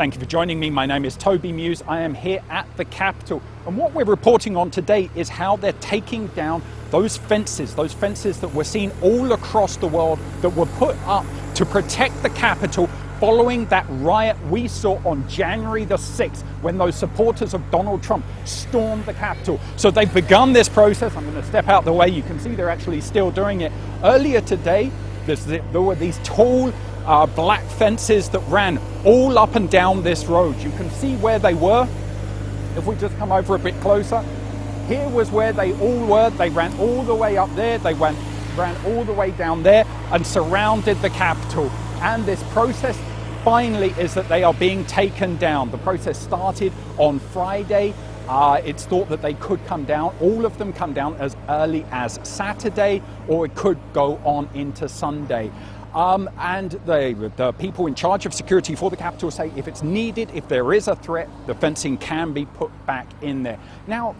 Thank you for joining me. My name is Toby Muse. I am here at the Capitol. And what we're reporting on today is how they're taking down those fences that we're seeing all across the world that were put up to protect the Capitol following that riot we saw on January the 6th when those supporters of Donald Trump stormed the Capitol. So they've begun this process. I'm going to step out the way. You can see they're actually still doing it. Earlier today, there were these tall black fences that ran all up and down this road. You can see where they were. If we just come over a bit closer, here was where they all were. They ran all the way up there. They ran all the way down there and surrounded the Capitol. And this process finally is that they are being taken down. The process started on Friday. It's thought that they could come down, all of them come down as early as Saturday, or it could go on into Sunday. And the people in charge of security for the Capitol say if it's needed, if there is a threat, the fencing can be put back in there. Now,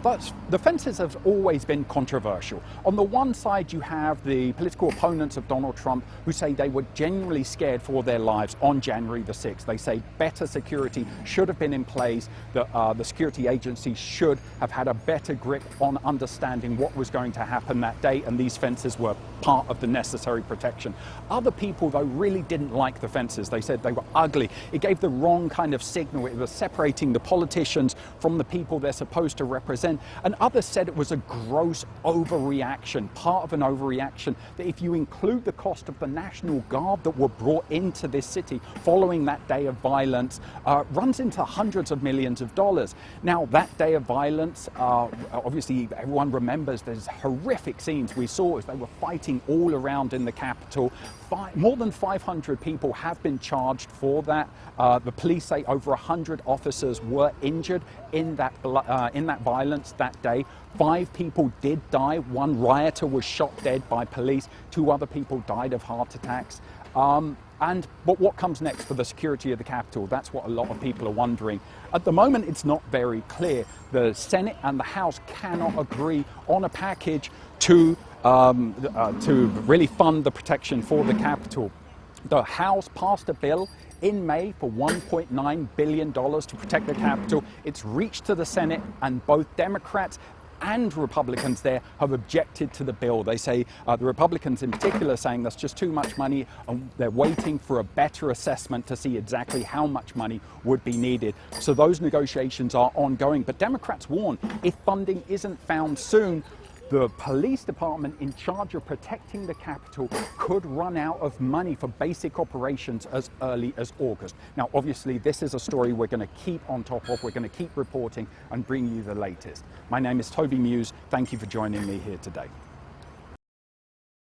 the fences have always been controversial. On the one side, you have the political opponents of Donald Trump who say they were genuinely scared for their lives on January the 6th. They say better security should have been in place, that the security agencies should have had a better grip on understanding what was going to happen that day, and these fences were part of the necessary protection. Other people, though, really didn't like the fences. They said they were ugly. It gave the wrong kind of signal. It was separating the politicians from the people they're supposed to represent. And others said it was a gross overreaction, part of an overreaction, that if you include the cost of the National Guard that were brought into this city following that day of violence, runs into hundreds of millions of dollars. Now, that day of violence, obviously everyone remembers there's horrific scenes we saw as they were fighting all around in the Capitol. More than 500 people have been charged for that. The police say over 100 officers were injured in that violence that day. 5 people did die. 1 rioter was shot dead by police. 2 other people died of heart attacks. But what comes next for the security of the Capitol? That's what a lot of people are wondering. At the moment, it's not very clear. The Senate and the House cannot agree on a package to really fund the protection for the Capitol. The House passed a bill in May for $1.9 billion to protect the Capitol. It's reached to the Senate, and both Democrats and Republicans there have objected to the bill. They say, the Republicans in particular, saying that's just too much money, and they're waiting for a better assessment to see exactly how much money would be needed. So those negotiations are ongoing. But Democrats warn if funding isn't found soon, the police department in charge of protecting the Capitol could run out of money for basic operations as early as August. Now, obviously, this is a story we're going to keep on top of. We're going to keep reporting and bring you the latest. My name is Toby Muse. Thank you for joining me here today.